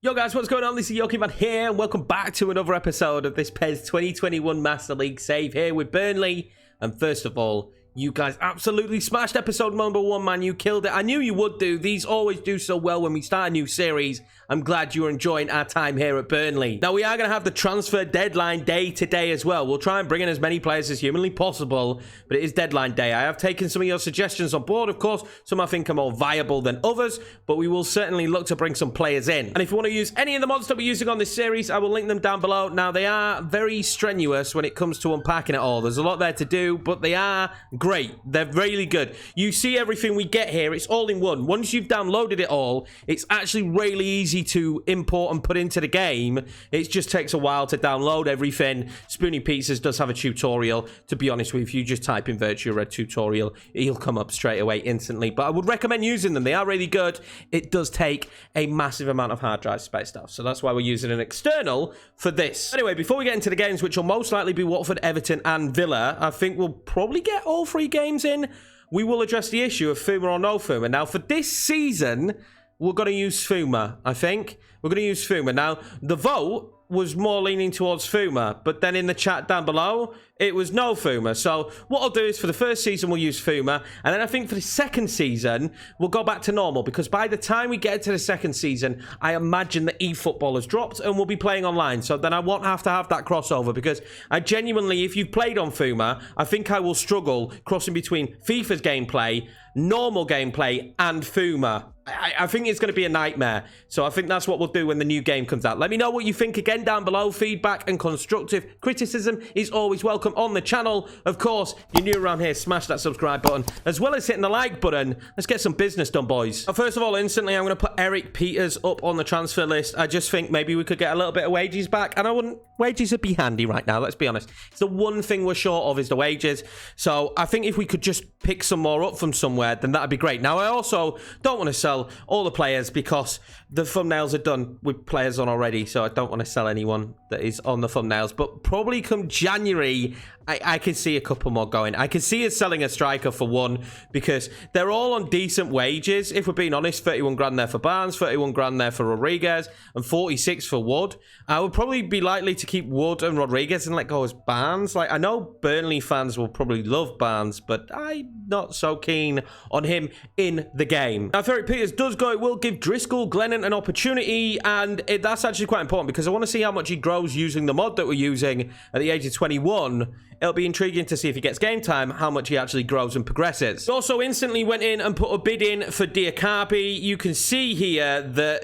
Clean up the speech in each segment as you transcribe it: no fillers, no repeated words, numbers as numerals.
Yo guys, what's going on? This is Yorkiemann here, and welcome back to another episode of this PES 2021 Master League save here with Burnley. And first of all, you guys absolutely smashed episode number 1, man. You killed it. I knew you would do. These always do so well when we start a new series. I'm glad you're enjoying our time here at Burnley. Now, we are going to have the transfer deadline day today as well. We'll try and bring in as many players as humanly possible, but it is deadline day. I have taken some of your suggestions on board, of course. Some I think are more viable than others, but we will certainly look to bring some players in. And if you want to use any of the mods that we're using on this series, I will link them down below. Now, they are very strenuous when it comes to unpacking it all. There's a lot there to do, but they are great. They're really good. You see everything we get here. It's all in one. Once you've downloaded it all, it's actually really easy to import and put into the game. It just takes a while to download everything. Spoony Pizzas does have a tutorial. To be honest with you, just type in Virtua Red tutorial. It'll come up straight away instantly. But I would recommend using them. They are really good. It does take a massive amount of hard drive space stuff. So that's why we're using an external for this. Anyway, before we get into the games, which will most likely be Watford, Everton, and Villa, I think we'll probably get all 3 games in. We will address the issue of Fuma or no Fuma. Now, for this season, we're going to use Fuma, I think. We're going to use Fuma. Now, the vote was more leaning towards Fuma, but then in the chat down below, it was no Fuma. So what I'll do is for the first season, we'll use Fuma. And then I think for the second season, we'll go back to normal, because by the time we get to the second season, I imagine that efootball has dropped and we'll be playing online. So then I won't have to have that crossover, because I genuinely, if you've played on Fuma, I think I will struggle crossing between FIFA's gameplay, normal gameplay, and Fuma. I think it's going to be a nightmare. So I think that's what we'll do when the new game comes out. Let me know what you think again down below. Feedback and constructive criticism is always welcome on the channel. Of course, if you're new around here, smash that subscribe button, as well as hitting the like button. Let's get some business done, boys. First of all, instantly, I'm going to put Eric Peters up on the transfer list. I just think maybe we could get a little bit of wages back. And wages would be handy right now, let's be honest. It's the one thing we're short of is the wages. So I think if we could just pick some more up from somewhere, then that'd be great. Now, I also don't want to sell all the players, because the thumbnails are done with players on already, so I don't want to sell anyone that is on the thumbnails. But probably come January, I can see a couple more going. I can see us selling a striker for 1, because they're all on decent wages. If we're being honest, 31 grand there for Barnes, 31 grand there for Rodriguez, and 46 for Wood. I would probably be likely to keep Wood and Rodriguez and let go as Barnes. Like, I know Burnley fans will probably love Barnes, but I'm not so keen on him in the game. Now, if Eric Peters does go, it will give Driscoll Glennon an opportunity, and that's actually quite important, because I want to see how much he grows using the mod that we're using at the age of 21. It'll be intriguing to see if he gets game time, how much he actually grows and progresses. He also instantly went in and put a bid in for Dyche. You can see here that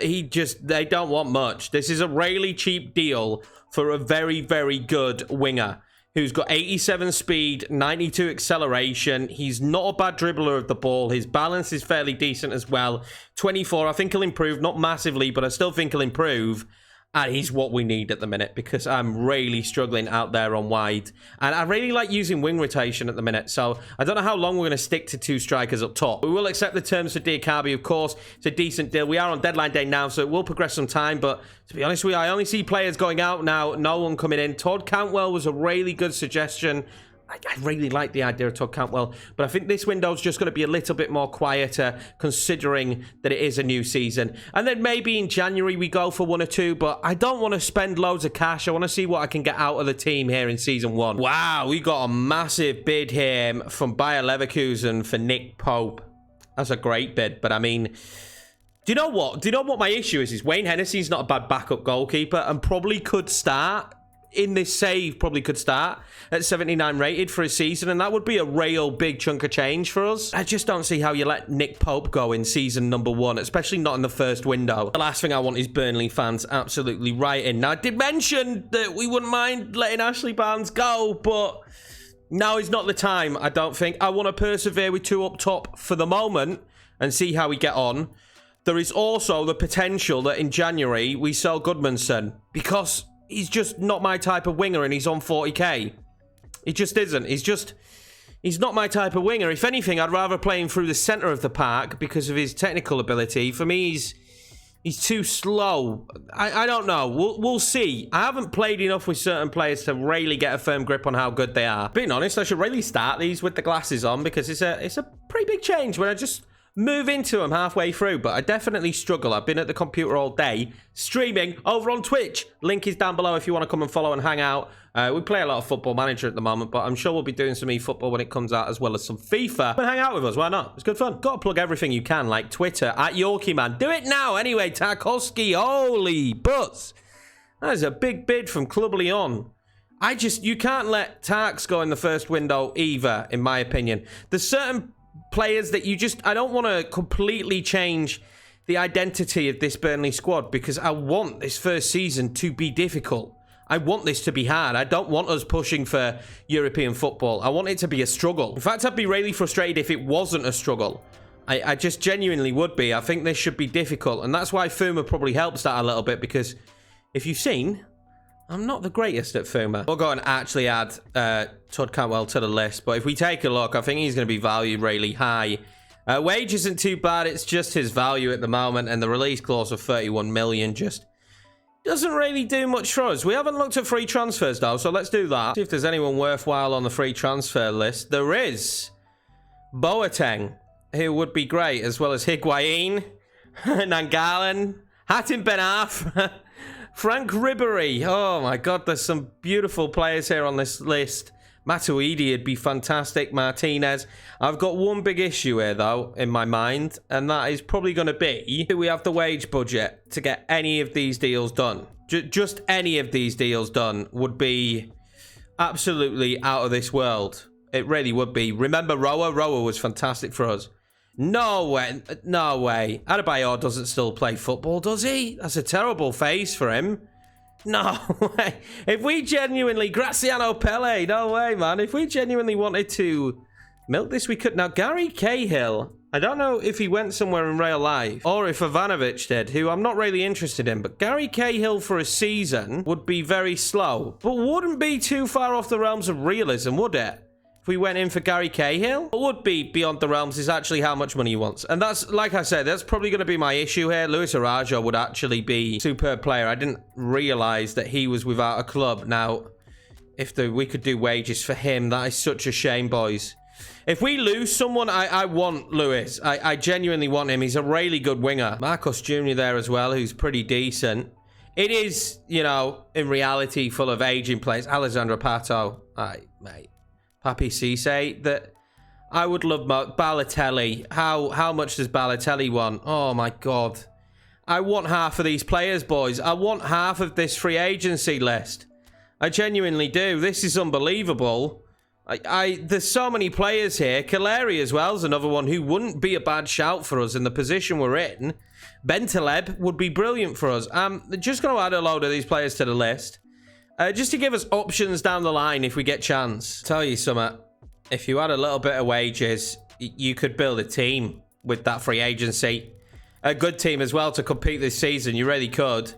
they don't want much. This is a really cheap deal for a very, very good winger who's got 87 speed, 92 acceleration. He's not a bad dribbler of the ball. His balance is fairly decent as well. 24, I think he'll improve, not massively, but I still think he'll improve. And he's what we need at the minute, because I'm really struggling out there on wide. And I really like using wing rotation at the minute. So I don't know how long we're going to stick to 2 strikers up top. We will accept the terms for Dyche, of course. It's a decent deal. We are on deadline day now, so it will progress some time. But to be honest with you, I only see players going out now, no one coming in. Todd Cantwell was a really good suggestion. I really like the idea of Todd Campbell, but I think this window's just going to be a little bit more quieter, considering that it is a new season. And then maybe in January we go for 1 or 2, but I don't want to spend loads of cash. I want to see what I can get out of the team here in season 1. Wow, we got a massive bid here from Bayer Leverkusen for Nick Pope. That's a great bid, but I mean, do you know what? Do you know what my issue is Wayne Hennessy's not a bad backup goalkeeper and probably could start in this save, probably could start at 79 rated for a season, and that would be a real big chunk of change for us. I just don't see how you let Nick Pope go in season number 1, especially not in the first window. The last thing I want is Burnley fans absolutely writing. Now, I did mention that we wouldn't mind letting Ashley Barnes go, but now is not the time, I don't think. I want to persevere with 2 up top for the moment and see how we get on. There is also the potential that in January we sell Goodmanson, because he's just not my type of winger and he's on 40k. He just isn't. He's not my type of winger. If anything, I'd rather play him through the centre of the park because of his technical ability. For me, he's too slow. I don't know. We'll see. I haven't played enough with certain players to really get a firm grip on how good they are. Being honest, I should really start these with the glasses on, because it's a pretty big change when I just move into them halfway through, but I definitely struggle. I've been at the computer all day, streaming over on Twitch. Link is down below if you want to come and follow and hang out. We play a lot of Football Manager at the moment, but I'm sure we'll be doing some eFootball when it comes out, as well as some FIFA. But hang out with us, why not? It's good fun. Got to plug everything you can, like Twitter, at Yorkiemann. Do it now, anyway, Tarkowski. Holy butts. That is a big bid from Club Lyon. You can't let Tarks go in the first window either, in my opinion. There's certain players that I don't want to completely change the identity of this Burnley squad, because I want this first season to be difficult. I want this to be hard. I don't want us pushing for European football. I want it to be a struggle. In fact, I'd be really frustrated if it wasn't a struggle. I just genuinely would be. I think this should be difficult, and that's why Fuma probably helps that a little bit, because if you've seen, I'm not the greatest at Fuma. We'll go and actually add Todd Campbell to the list, but if we take a look, I think he's going to be valued really high. Wage isn't too bad. It's just his value at the moment, and the release clause of 31 million just doesn't really do much for us. We haven't looked at free transfers, though, so let's do that. See if there's anyone worthwhile on the free transfer list. There is Boateng, who would be great, as well as Higuain, Nangalan, Hatem Ben Arfa, Frank Ribery. Oh my god, there's some beautiful players here on this list. Matuidi would be fantastic. Martinez. I've got one big issue here, though, in my mind, and that is probably going to be, do we have the wage budget to get any of these deals done? Just any of these deals done would be absolutely out of this world. It really would be. Remember Roa? Roa was fantastic for us. No way. No way. Adebayor doesn't still play football, does he? That's a terrible phase for him. No way. If we genuinely... Graziano Pele. No way, man. If we genuinely wanted to milk this, we could. Now, Gary Cahill. I don't know if he went somewhere in real life or if Ivanovic did, who I'm not really interested in. But Gary Cahill for a season would be very slow. But wouldn't be too far off the realms of realism, would it? If we went in for Gary Cahill, what would be beyond the realms is actually how much money he wants. And that's, like I said, that's probably going to be my issue here. Luis Araújo would actually be a superb player. I didn't realize that he was without a club. Now, if we could do wages for him, that is such a shame, boys. If we lose someone, I want Luis. I genuinely want him. He's a really good winger. Marcos Jr. there as well, who's pretty decent. It is, you know, in reality, full of aging players. Alessandro Pato. Mate. Papi Cisse, that I would love. Balotelli. How much does Balotelli want? Oh my god. I want half of these players, boys. I want half of this free agency list. I genuinely do. This is unbelievable. There's so many players here. Kaleri as well is another one who wouldn't be a bad shout for us in the position we're in. Bentaleb would be brilliant for us. I'm just going to add a load of these players to the list. Just to give us options down the line if we get chance. Tell you something, if you had a little bit of wages, you could build a team with that free agency. A good team as well to compete this season. You really could.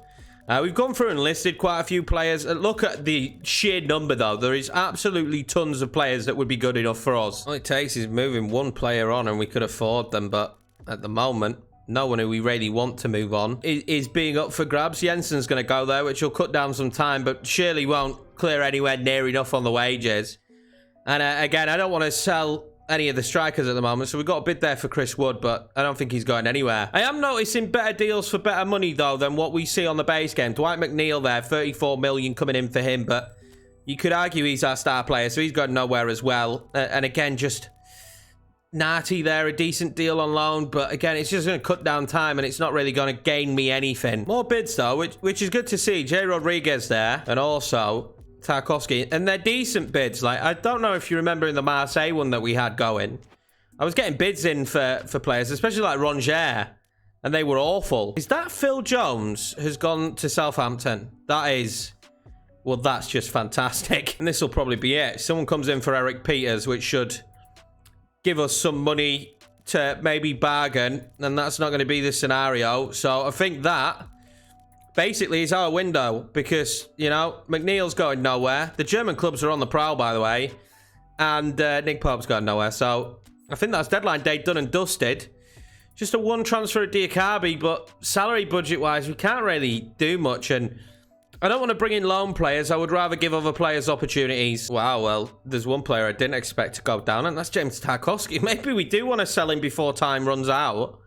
We've gone through and listed quite a few players. Look at the sheer number, though. There is absolutely tons of players that would be good enough for us. All it takes is moving one player on and we could afford them. But at the moment, no one who we really want to move on is being up for grabs. Jensen's going to go there, which will cut down some time, but surely won't clear anywhere near enough on the wages. And again, I don't want to sell any of the strikers at the moment, so we've got a bid there for Chris Wood, but I don't think he's going anywhere. I am noticing better deals for better money, though, than what we see on the base game. Dwight McNeil there, 34 million coming in for him, but you could argue he's our star player, so he's going nowhere as well. And again, just... Nati there, a decent deal on loan, but again, it's just going to cut down time and it's not really going to gain me anything. More bids though, which is good to see. Jay Rodriguez there, and also Tarkowski, and they're decent bids. Like, I don't know if you remember in the Marseille one that we had going, I was getting bids in for players, especially like Rongier, and they were awful. Is that Phil Jones has gone to Southampton? That is... Well, that's just fantastic. And this will probably be it. Someone comes in for Eric Peters, which should... give us some money to maybe bargain, and that's not going to be the scenario. So I think that basically is our window, because, you know, McNeil's going nowhere. The German clubs are on the prowl, by the way, and Nick Pope's going nowhere. So I think that's deadline day done and dusted. Just a one transfer at Diakabi, but salary budget wise, we can't really do much. And I don't want to bring in lone players. I would rather give other players opportunities. Wow, well, there's one player I didn't expect to go down, and that's James Tarkowski. Maybe we do want to sell him before time runs out.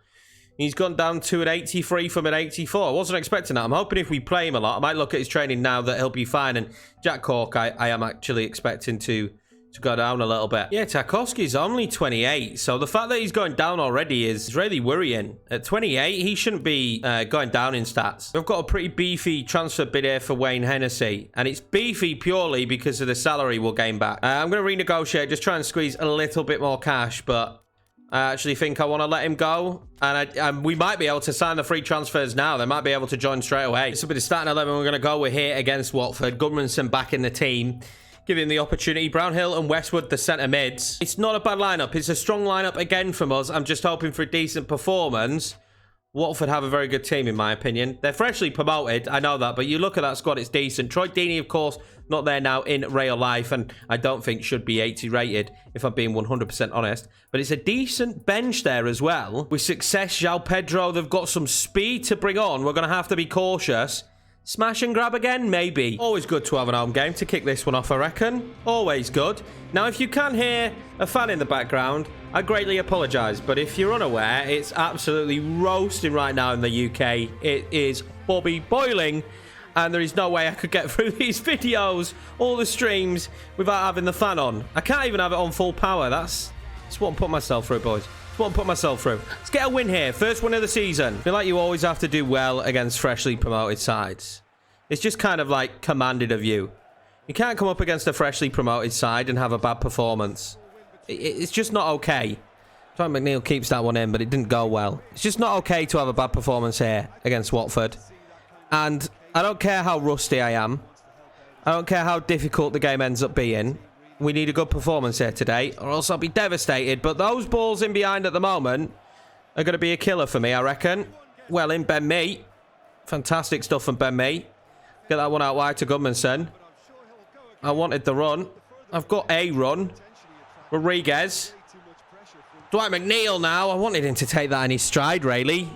He's gone down to an 83 from an 84. I wasn't expecting that. I'm hoping if we play him a lot, I might look at his training now that he'll be fine. And Jack Cork, I am actually expecting to go down a little bit. Yeah, Tarkowski's only 28, so the fact that he's going down already is really worrying. At 28, he shouldn't be going down in stats. We've got a pretty beefy transfer bid here for Wayne Hennessy, and it's beefy purely because of the salary we'll gain back. I'm going to renegotiate, just try and squeeze a little bit more cash, but I actually think I want to let him go, and we might be able to sign the free transfers now. They might be able to join straight away. This will be the starting 11 we're going to go with here against Watford. Gudmundsson back in the team. Give him the opportunity. Brownhill and Westwood, the centre mids. It's not a bad lineup. It's a strong lineup again from us. I'm just hoping for a decent performance. Watford have a very good team, in my opinion. They're freshly promoted, I know that, but you look at that squad, it's decent. Troy Deeney, of course, not there now in real life, and I don't think should be 80 rated, if I'm being 100% honest. But it's a decent bench there as well. With success, João Pedro, they've got some speed to bring on. We're going to have to be cautious. Smash and grab again? Maybe. Always good to have an home game to kick this one off, I reckon. Always good. Now, if you can hear a fan in the background, I greatly apologise. But if you're unaware, it's absolutely roasting right now in the UK. It is Bobby boiling. And there is no way I could get through these videos, all the streams, without having the fan on. I can't even have it on full power. That's what I'm putting myself through, boys. That's what I'm putting myself through. Let's get a win here. First win of the season. I feel like you always have to do well against freshly promoted sides. It's just kind of like commanded of you. You can't come up against a freshly promoted side and have a bad performance. It's just not okay. Dwight McNeil keeps that one in, but it didn't go well. It's just not okay to have a bad performance here against Watford. And I don't care how rusty I am. I don't care how difficult the game ends up being. We need a good performance here today, or else I'll be devastated. But those balls in behind at the moment are going to be a killer for me, I reckon. Well in, Ben Mee. Fantastic stuff from Ben Mee. Get that one out wide to Gudmundsson. I wanted the run. I've got a run. Rodriguez. Dwight McNeil now. I wanted him to take that in his stride, really.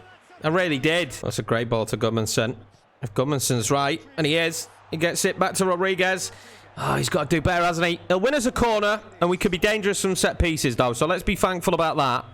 I really did. That's a great ball to Gudmundsson. If Gudmundsson's right, and he is, he gets it back to Rodriguez. Oh, he's got to do better, hasn't he? He'll win us a corner, and we could be dangerous from set pieces, though. So let's be thankful about that.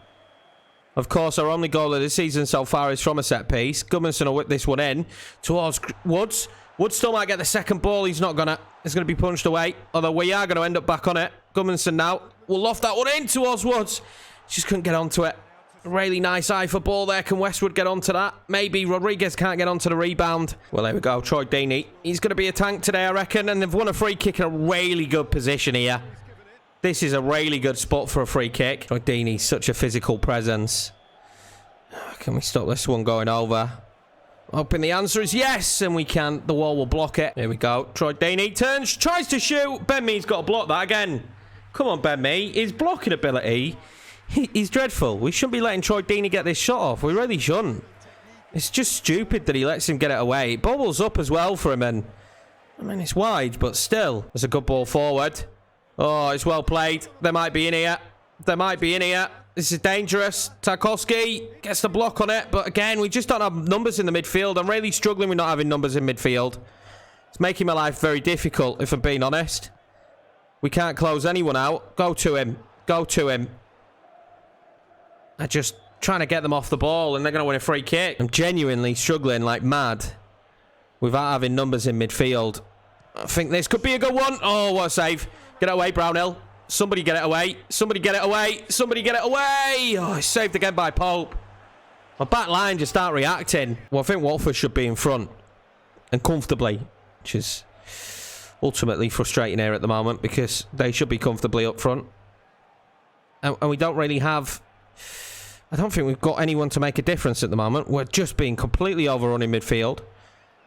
Of course, our only goal of the season so far is from a set piece. Gudmundsson will whip this one in towards Woods. Woods still might get the second ball. He's not gonna. It's going to be punched away. Although we are going to end up back on it. Gudmundsson now will loft that one in towards Woods. Just couldn't get onto it. Really nice eye for ball there. Can Westwood get onto that? Maybe. Rodriguez can't get onto the rebound. Well, there we go. Troy Deeney. He's going to be a tank today, I reckon. And they've won a free kick in a really good position here. This is a really good spot for a free kick. Troy Deeney, such a physical presence. Can we stop this one going over? Hoping the answer is yes, and we can. The wall will block it. Here we go. Troy Deeney turns, tries to shoot. Ben Mee's got to block that again. Come on, Ben Mee. His blocking ability, he's dreadful. We shouldn't be letting Troy Deeney get this shot off. We really shouldn't. It's just stupid that he lets him get it away. It bobbles up as well for him, and I mean, it's wide, but still. There's a good ball forward. Oh, it's well played. They might be in here. They might be in here. This is dangerous. Tarkowski gets the block on it. But again, we just don't have numbers in the midfield. I'm really struggling with not having numbers in midfield. It's making my life very difficult, if I'm being honest. We can't close anyone out. Go to him. Go to him. I'm just trying to get them off the ball, and they're going to win a free kick. I'm genuinely struggling like mad without having numbers in midfield. I think this could be a good one. Oh, what a save. Get it away, Brownhill. Somebody get it away. Somebody get it away. Somebody get it away. Oh, it's saved again by Pope. My back line just aren't reacting. Well, I think Watford should be in front. And comfortably. Which is ultimately frustrating here at the moment, because they should be comfortably up front. And we don't really have... I don't think we've got anyone to make a difference at the moment. We're just being completely overrun in midfield.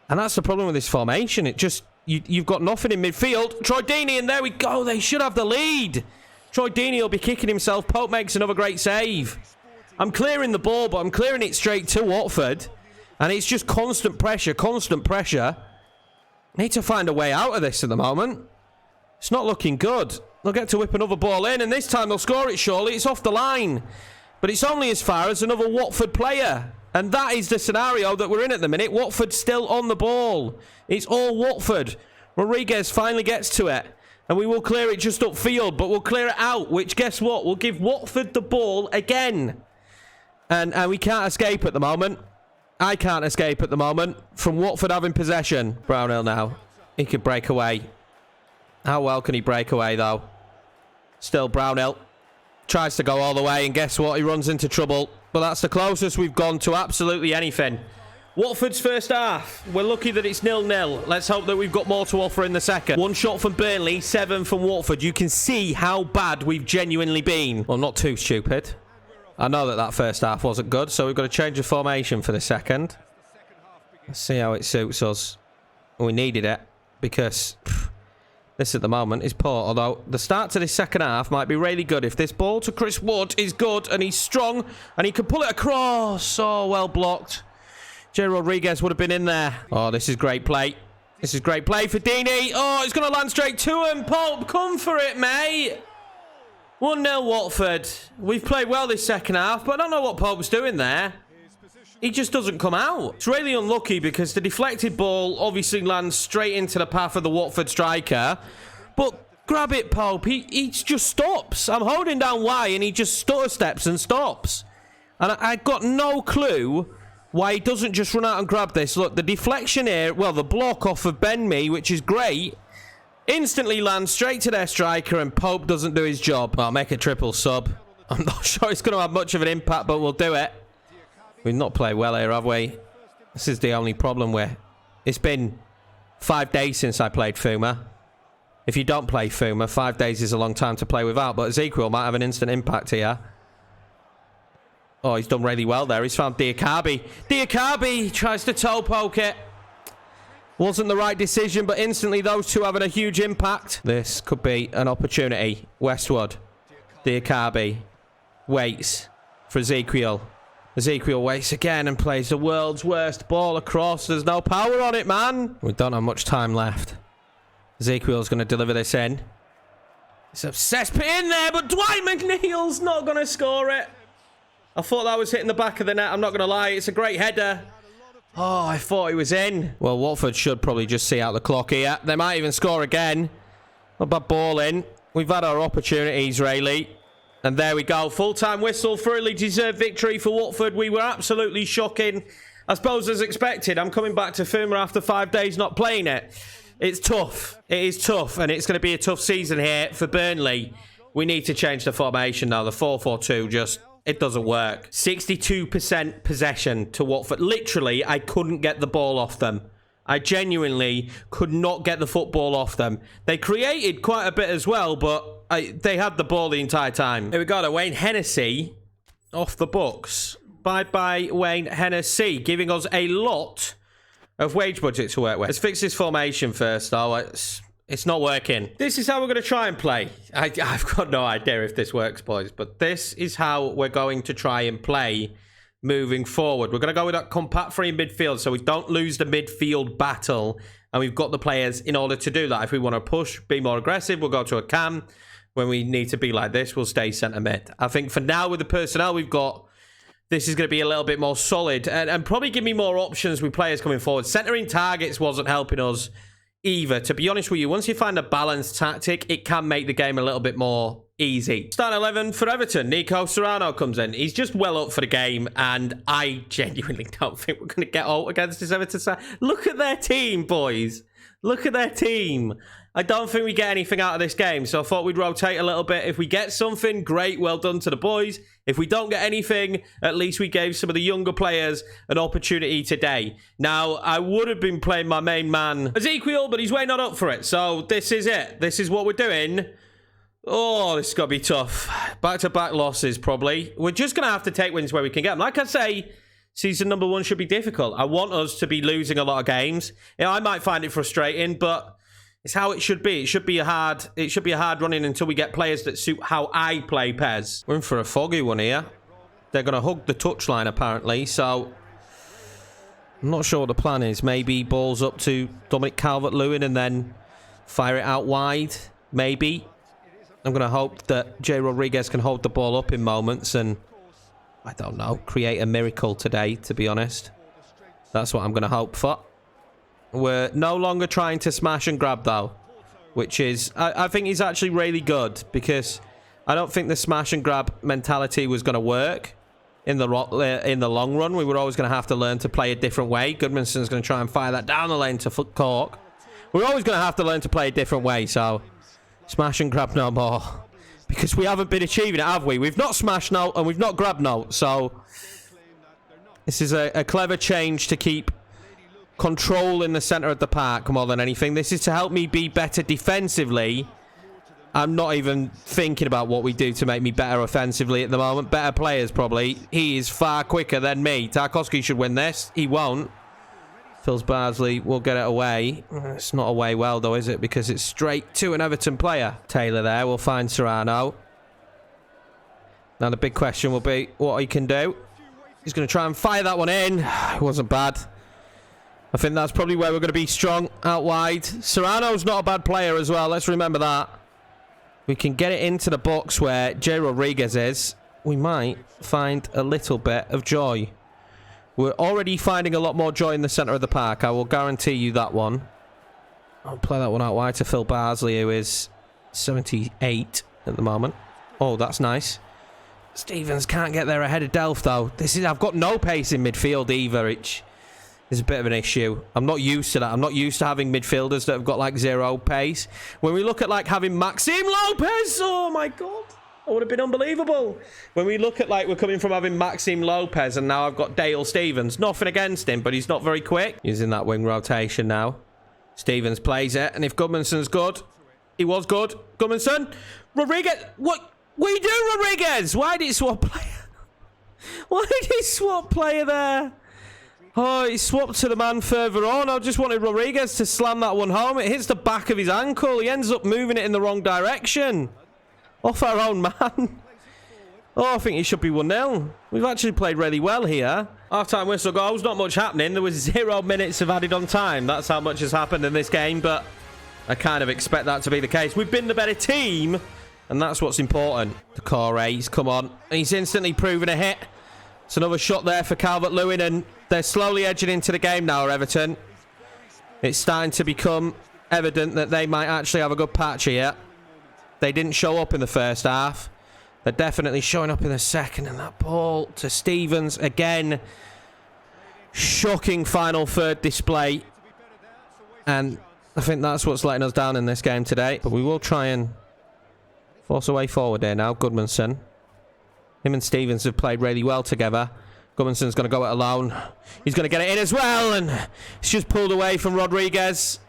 And that's the problem with this formation. It just... You've got nothing in midfield. Troy Deeney, and there we go. They should have the lead. Troy Deeney will be kicking himself. Pope makes another great save. I'm clearing the ball, but I'm clearing it straight to Watford. And it's just constant pressure, constant pressure. Need to find a way out of this at the moment. It's not looking good. They'll get to whip another ball in, and this time they'll score it, surely. It's off the line. But it's only as far as another Watford player. And that is the scenario that we're in at the minute. Watford still on the ball. It's all Watford. Rodriguez finally gets to it. And we will clear it just upfield, but we'll clear it out, which, guess what? We'll give Watford the ball again. And we can't escape at the moment. I can't escape at the moment from Watford having possession. Brownhill now. He could break away. How well can he break away, though? Still Brownhill. Tries to go all the way, and guess what? He runs into trouble. But that's the closest we've gone to absolutely anything. Watford's first half. We're lucky that it's 0-0. Let's hope that we've got more to offer in the second. 1 shot from Burnley, 7 from Watford. You can see how bad we've genuinely been. Well, not too stupid. I know that that first half wasn't good, so we've got to change the formation for the second. Let's see how it suits us. We needed it because this at the moment is poor. Although the start to this second half might be really good if this ball to Chris Wood is good and he's strong and he can pull it across. Oh, well blocked. Jay Rodriguez would have been in there. Oh, this is great play. This is great play for Dini. Oh, it's going to land straight to him. Pope, come for it, mate. 1-0 Watford. We've played well this second half, but I don't know what Pope's doing there. He just doesn't come out. It's really unlucky because the deflected ball obviously lands straight into the path of the Watford striker. But grab it, Pope. He just stops. I'm holding down Y and he just stutter steps and stops. And I got no clue why he doesn't just run out and grab this. Look, the deflection here, well, the block off of Burnley, which is great, instantly lands straight to their striker and Pope doesn't do his job. I'll make a triple sub. I'm not sure it's going to have much of an impact, but we'll do it. We've not played well here, have we? This is the only problem with. It's been 5 days since I played Fuma. If you don't play Fuma, 5 days is a long time to play without, but Ezekiel might have an instant impact here. Oh, he's done really well there. He's found Dyche. Dyche tries to toe poke it. Wasn't the right decision, but instantly those two having a huge impact. This could be an opportunity. Westwood. Dyche waits for Ezekiel. Ezekiel waits again and plays the world's worst ball across. There's no power on it, man. We don't have much time left. Ezekiel's going to deliver this in. It's a cesspit in there, but Dwight McNeil's not going to score it. I thought that was hitting the back of the net. I'm not going to lie. It's a great header. Oh, I thought he was in. Well, Watford should probably just see out the clock here. They might even score again. Not bad ball in. We've had our opportunities, really. And there we go. Full-time whistle. Thoroughly deserved victory for Watford. We were absolutely shocking. I suppose as expected. I'm coming back to Fuma after 5 days not playing it. It's tough. It is tough. And it's going to be a tough season here for Burnley. We need to change the formation now. The 4-4-2 just... it doesn't work. 62% possession to Watford. Literally, I couldn't get the ball off them. I genuinely could not get the football off them. They created quite a bit as well, but they had the ball the entire time. Here we go. Wayne Hennessy off the books. Bye-bye, Wayne Hennessy, giving us a lot of wage budget to work with. Let's fix this formation first, though. It's not working. This is how we're going to try and play. I've got no idea if this works, boys, but this is how we're going to try and play moving forward. We're going to go with that compact free midfield so we don't lose the midfield battle, and we've got the players in order to do that. If we want to push, be more aggressive, we'll go to a cam. When we need to be like this, we'll stay centre mid. I think for now, with the personnel we've got, this is going to be a little bit more solid and probably give me more options with players coming forward. Centering targets wasn't helping us either. To be honest with you, once you find a balanced tactic, it can make the game a little bit more easy. Starting 11 for Everton. Nico Serrano comes in. He's just well up for the game, and I genuinely don't think we're going to get out against this Everton side. Look at their team, boys. Look at their team. I don't think we get anything out of this game, so I thought we'd rotate a little bit. If we get something, great, well done to the boys. If we don't get anything, at least we gave some of the younger players an opportunity today. Now, I would have been playing my main man, Ezekiel, but he's way not up for it. So this is it. This is what we're doing. Oh, this is going to be tough. Back-to-back losses, probably. We're just going to have to take wins where we can get them. Like I say, season number 1 should be difficult. I want us to be losing a lot of games. You know, I might find it frustrating, but it's how it should be. It should be a hard running until we get players that suit how I play Pez. We're in for a foggy one here. They're going to hug the touchline, apparently, so I'm not sure what the plan is. Maybe balls up to Dominic Calvert-Lewin and then fire it out wide. Maybe. I'm going to hope that Jay Rodriguez can hold the ball up in moments and I don't know, create a miracle today, to be honest. That's what I'm going to hope for. We're no longer trying to smash and grab, though, which is, I think he's actually really good, because I don't think the smash and grab mentality was going to work in the long run. We were always going to have to learn to play a different way. Goodmanson's going to try and fire that down the lane to Cork. We're always going to have to learn to play a different way, so smash and grab no more. Because we haven't been achieving it, have we? We've not smashed no, and we've not grabbed no, so this is a clever change to keep control in the centre of the park more than anything. This is to help me be better defensively. I'm not even thinking about what we do to make me better offensively at the moment. Better players, probably. He is far quicker than me. Tarkowski should win this. He won't. Phils Barsley will get it away. It's not away well, though, is it? Because it's straight to an Everton player. Taylor there will find Serrano. Now, the big question will be what he can do. He's going to try and fire that one in. It wasn't bad. I think that's probably where we're going to be strong, out wide. Serrano's not a bad player as well. Let's remember that. We can get it into the box where Jay Rodriguez is. We might find a little bit of joy. We're already finding a lot more joy in the centre of the park. I will guarantee you that one. I'll play that one out wide to Phil Barsley, who is 78 at the moment. Oh, that's nice. Stevens can't get there ahead of Delph, though. I've got no pace in midfield either. It's a bit of an issue. I'm not used to that. I'm not used to having midfielders that have got like zero pace. When we look at like having Maxime Lopez, oh my god, that would have been unbelievable. When we look at like we're coming from having Maxime Lopez and now I've got Dale Stevens. Nothing against him, but he's not very quick. Using that wing rotation now. Stevens plays it, and if Goodmanson's good, he was good. Goodmanson, Rodriguez, what are you doing, Rodriguez? Why did he swap player? Why did he swap player there? Oh, he swapped to the man further on. I just wanted Rodriguez to slam that one home. It hits the back of his ankle. He ends up moving it in the wrong direction. Off our own man. Oh, I think he should be 1-0. We've actually played really well here. Half-time whistle goes. Not much happening. There was 0 minutes of added on time. That's how much has happened in this game, but I kind of expect that to be the case. We've been the better team, and that's what's important. The core A's come on. He's instantly proven a hit. It's another shot there for Calvert-Lewin, and they're slowly edging into the game now, Everton. It's starting to become evident that they might actually have a good patch here. They didn't show up in the first half. They're definitely showing up in the second, and that ball to Stevens again. Shocking final third display. And I think that's what's letting us down in this game today. But we will try and force a way forward here now. Goodmanson. Him and Stevens have played really well together. Goodmanson's going to go it alone. He's going to get it in as well, and it's just pulled away from Rodriguez.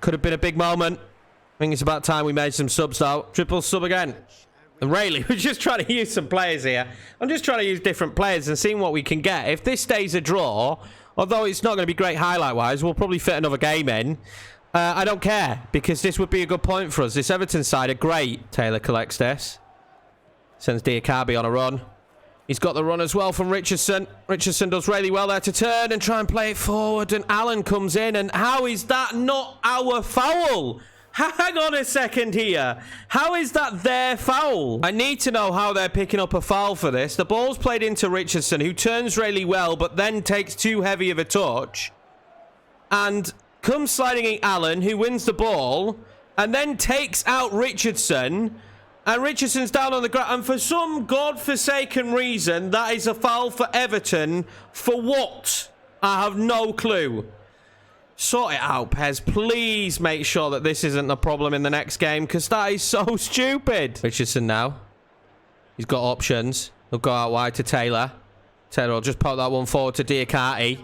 Could have been a big moment. I think it's about time we made some subs, though. Triple sub again. And really, we're just trying to use some players here. I'm just trying to use different players and seeing what we can get. If this stays a draw, although it's not going to be great highlight-wise, we'll probably fit another game in. I don't care, because this would be a good point for us. This Everton side are great. Taylor collects this. Sends Diakabi on a run. He's got the run as well from Richardson. Richardson does really well there to turn and try and play it forward. And Allen comes in. And how is that not our foul? Hang on a second here. How is that their foul? I need to know how they're picking up a foul for this. The ball's played into Richardson, who turns really well, but then takes too heavy of a touch. And comes sliding in Allen, who wins the ball. And then takes out Richardson. And Richardson's down on the ground. And for some godforsaken reason, that is a foul for Everton. For what? I have no clue. Sort it out, Pez. Please make sure that this isn't a problem in the next game, because that is so stupid. Richardson now. He's got options. He'll go out wide to Taylor. Taylor will just poke that one forward to Diakati.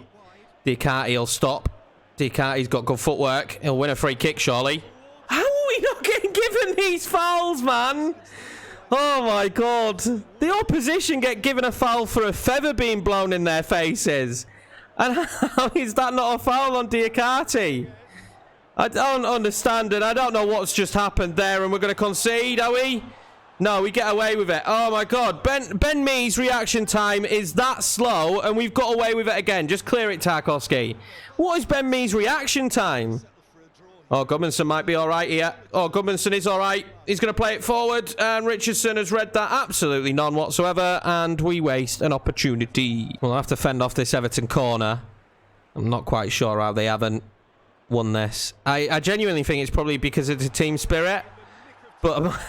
Diakati will stop. Diakati's got good footwork. He'll win a free kick, surely. How are we not getting given these fouls, man? Oh, my God. The opposition get given a foul for a feather being blown in their faces. And how is that not a foul on Diakati? I don't understand it. I don't know what's just happened there, and we're going to concede, are we? No, we get away with it. Oh, my God. Ben Mee's reaction time is that slow, and we've got away with it again. Just clear it, Tarkowski. What is Ben Mee's reaction time? Oh, Gudmundsson might be all right here. Oh, Gudmundsson is all right. He's going to play it forward, and Richardson has read that. Absolutely none whatsoever, and we waste an opportunity. We'll have to fend off this Everton corner. I'm not quite sure how they haven't won this. I genuinely think it's probably because of the team spirit, but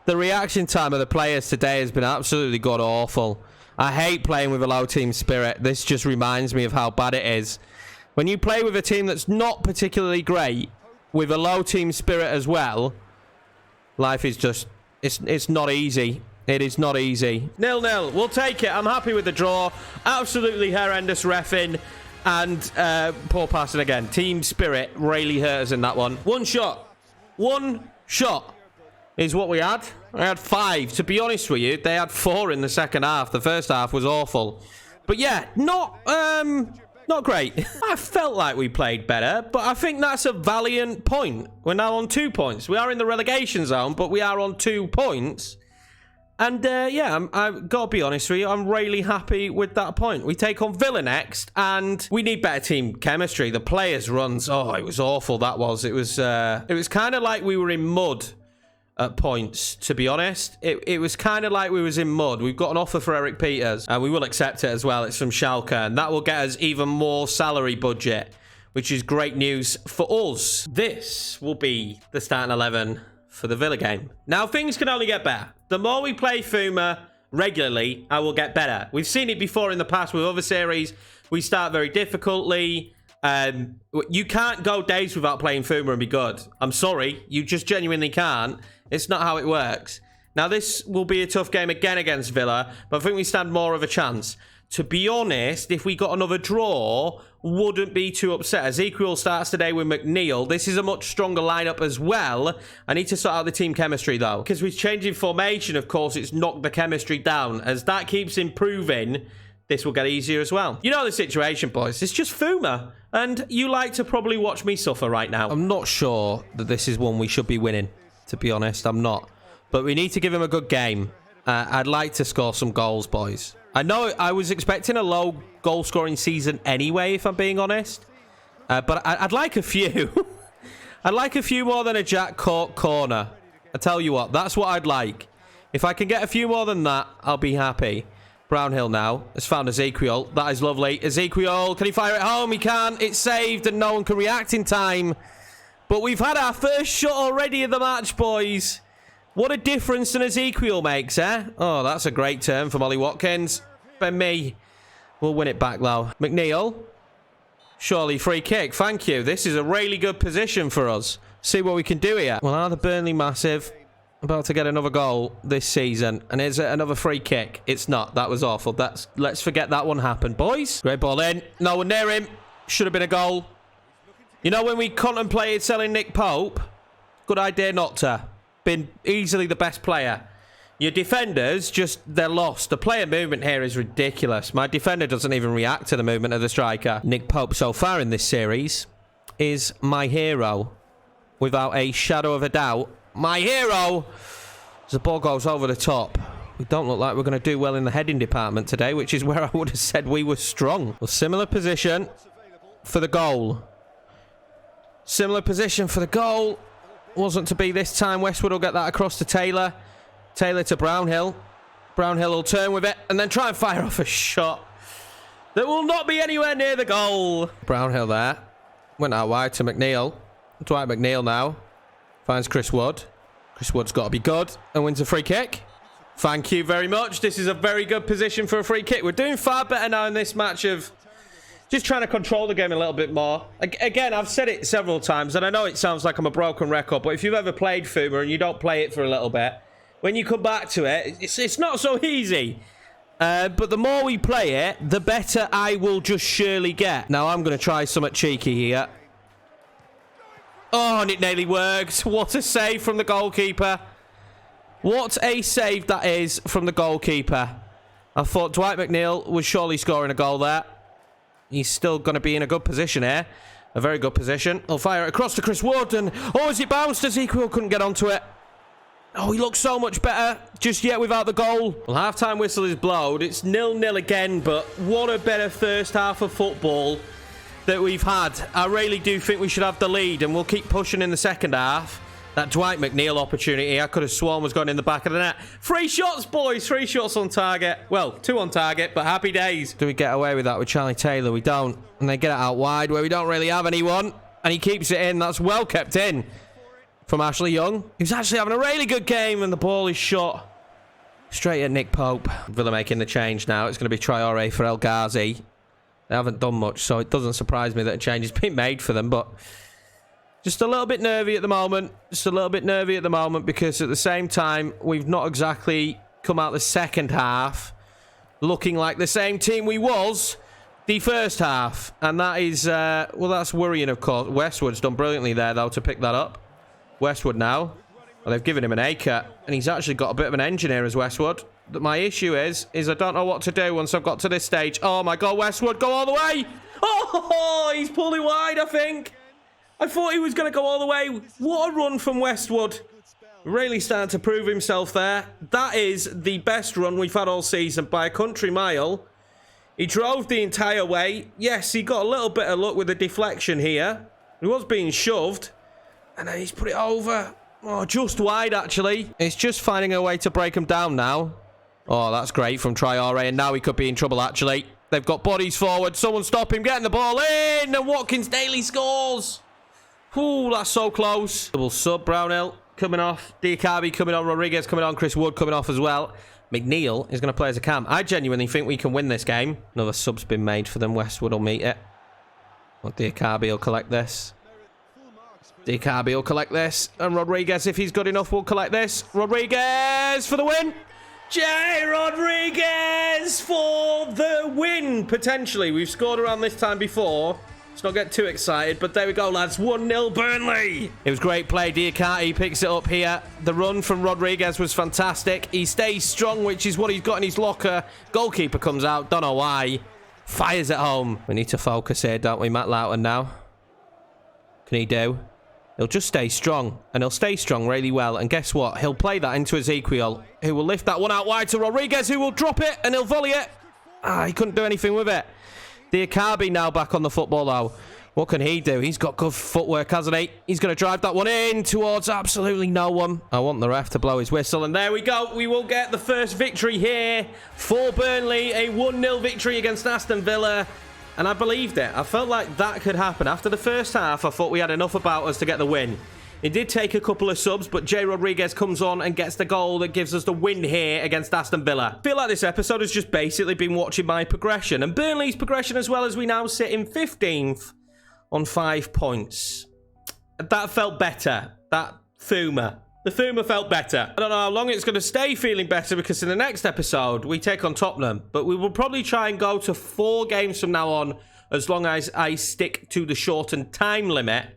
the reaction time of the players today has been absolutely god-awful. I hate playing with a low team spirit. This just reminds me of how bad it is. When you play with a team that's not particularly great, with a low team spirit as well, life is just, it's not easy. It is not easy. 0-0. We'll take it. I'm happy with the draw. Absolutely horrendous reffing. And poor passing again. Team spirit really hurt us in that one. One shot is what we had. I had 5. To be honest with you, they had 4 in the second half. The first half was awful. But yeah, not great. I felt like we played better, but I think that's a valiant point. We're now on 2 points. We are in the relegation zone, but we are on 2 points. And yeah, I've got to be honest with you, I'm really happy with that point. We take on Villa next, and we need better team chemistry. The players' runs, oh, it was awful, that was. It was kind of like we were in mud at points, to be honest. It was kind of like we was in mud. We've got an offer for Eric Peters, and we will accept it as well. It's from Schalke, and that will get us even more salary budget, which is great news for us. This will be the starting 11 for the Villa game. Now, things can only get better. The more we play Fuma regularly, I will get better. We've seen it before in the past with other series. We start very difficultly. You can't go days without playing Fuma and be good. I'm sorry. You just genuinely can't. It's not how it works. Now, this will be a tough game again against Villa, but I think we stand more of a chance. To be honest, if we got another draw, wouldn't be too upset. Ezekiel starts today with McNeil. This is a much stronger lineup as well. I need to sort out the team chemistry, though. Because with changing formation, of course, it's knocked the chemistry down. As that keeps improving, this will get easier as well. You know the situation, boys. It's just Fuma. And you like to probably watch me suffer right now. I'm not sure that this is one we should be winning, to be honest. I'm not. But we need to give him a good game. I'd like to score some goals, boys. I know I was expecting a low goal-scoring season anyway, if I'm being honest. But I'd like a few. I'd like a few more than a Jack Cork corner. I tell you what, that's what I'd like. If I can get a few more than that, I'll be happy. Brownhill now has found Ezekiel. That is lovely. Ezekiel, can he fire it home? He can. It's saved and no one can react in time. But we've had our first shot already in the match, boys. What a difference an Ezekiel makes, eh? Oh, that's a great turn from Ollie Watkins. Ben me. We'll win it back, though. McNeil. Surely free kick. Thank you. This is a really good position for us. See what we can do here. Well, are the Burnley massive about to get another goal this season? And is it another free kick? It's not. That was awful. Let's forget that one happened, boys. Great ball in. No one near him. Should have been a goal. You know, when we contemplated selling Nick Pope, good idea not to. Been easily the best player. Your defenders, just, they're lost. The player movement here is ridiculous. My defender doesn't even react to the movement of the striker. Nick Pope, so far in this series, is my hero. Without a shadow of a doubt. My hero! As the ball goes over the top. We don't look like we're going to do well in the heading department today, which is where I would have said we were strong. Well, similar position for the goal. Similar position for the goal. Wasn't to be this time. Westwood will get that across to Taylor. Taylor to Brownhill. Brownhill will turn with it and then try and fire off a shot that will not be anywhere near the goal. Brownhill there. Went out wide to McNeil. Dwight McNeil now. Finds Chris Wood. Chris Wood's got to be good and wins a free kick. Thank you very much. This is a very good position for a free kick. We're doing far better now in this match of just trying to control the game a little bit more. Again, I've said it several times, and I know it sounds like I'm a broken record, but if you've ever played Fuma and you don't play it for a little bit, when you come back to it, it's not so easy. But the more we play it, the better I will just surely get. Now, I'm going to try something cheeky here. Oh, and it nearly worked. What a save from the goalkeeper. What a save that is from the goalkeeper. I thought Dwight McNeil was surely scoring a goal there. He's still going to be in a good position here. A very good position. He'll fire it across to Chris Wood. And, oh, as it bounced, Ezekiel couldn't get onto it. Oh, he looks so much better just yet without the goal. Well, half-time whistle is blown. It's 0-0 again, but what a better first half of football. that we've had. I really do think we should have the lead, and we'll keep pushing in the second half. That Dwight McNeil opportunity, I could have sworn was going in the back of the net. 3 shots, boys. 3 shots on target. Well, 2 on target, but happy days. Do we get away with that with Charlie Taylor? We don't. And they get it out wide where we don't really have anyone. And he keeps it in. That's well kept in from Ashley Young. He's actually having a really good game, and the ball is shot straight at Nick Pope. Villa making the change now. It's going to be Traore for El Ghazi. They haven't done much, so it doesn't surprise me that a change has been made for them, but just a little bit nervy at the moment. Just a little bit nervy at the moment because at the same time, we've not exactly come out the second half looking like the same team we was the first half. And that is, well, that's worrying, of course. Westwood's done brilliantly there, though, to pick that up. Westwood now. Well, they've given him an acre, and he's actually got a bit of an engineer as Westwood. My issue is I don't know what to do once I've got to this stage. Oh, my God, Westwood, go all the way. Oh, he's pulling wide, I think. I thought he was going to go all the way. What a run from Westwood. Really starting to prove himself there. That is the best run we've had all season by a country mile. He drove the entire way. Yes, he got a little bit of luck with the deflection here. He was being shoved. And then he's put it over. Oh, just wide, actually. It's just finding a way to break him down now. Oh, that's great from Traore. And now he could be in trouble, actually. They've got bodies forward. Someone stop him getting the ball in. And Watkins Daly scores. Ooh, that's so close. Double sub, Brownhill coming off. Diakabi coming on. Rodriguez coming on. Chris Wood coming off as well. McNeil is going to play as a cam. I genuinely think we can win this game. Another sub's been made for them. Westwood will meet it. Well, Diakabi will collect this. Diakabi will collect this. And Rodriguez, if he's good enough, will collect this. Rodriguez for the win. Jay Rodriguez for the win, potentially. We've scored around this time before. Let's not get too excited, but there we go, lads. 1-0 Burnley. It was great play. Diakati picks it up here. The run from Rodriguez was fantastic. He stays strong, which is what he's got in his locker. Goalkeeper comes out. Don't know why. Fires it home. We need to focus here, don't we, Matt Loughton now? Can he do? He'll just stay strong, and he'll stay strong really well. And guess what? He'll play that into Ezekiel, who will lift that one out wide to Rodriguez, who will drop it, and he'll volley it. Ah, he couldn't do anything with it. Diakabi now back on the football, though. What can he do? He's got good footwork, hasn't he? He's going to drive that one in towards absolutely no one. I want the ref to blow his whistle, and there we go. We will get the first victory here for Burnley. A 1-0 victory against Aston Villa. And I believed it. I felt like that could happen. After the first half, I thought we had enough about us to get the win. It did take a couple of subs, but Jay Rodriguez comes on and gets the goal that gives us the win here against Aston Villa. I feel like this episode has just basically been watching my progression and Burnley's progression as well, as we now sit in 15th on 5 points. That felt better. That Fuma. The Fuma felt better. I don't know how long it's going to stay feeling better, because in the next episode, we take on Tottenham. But we will probably try and go to 4 games from now on, as long as I stick to the shortened time limit.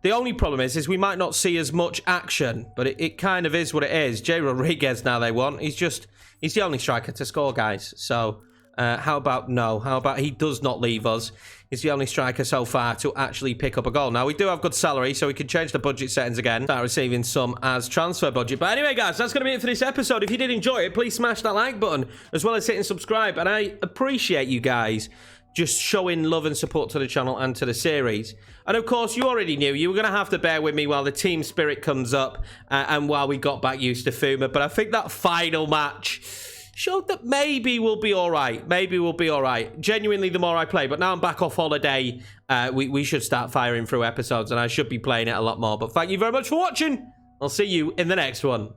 The only problem is we might not see as much action, but it kind of is what it is. Jay Rodriguez now they want. He's the only striker to score, guys. So how about no? How about he does not leave us? He's the only striker so far to actually pick up a goal. Now, we do have good salary, so we can change the budget settings again. Start receiving some as transfer budget. But anyway, guys, that's going to be it for this episode. If you did enjoy it, please smash that like button, as well as hitting subscribe. And I appreciate you guys just showing love and support to the channel and to the series. And of course, you already knew you were going to have to bear with me while the team spirit comes up and while we got back used to Fuma. But I think that final match showed that maybe we'll be all right. Maybe we'll be all right. Genuinely, the more I play. But now I'm back off holiday, we should start firing through episodes, and I should be playing it a lot more. But thank you very much for watching. I'll see you in the next one.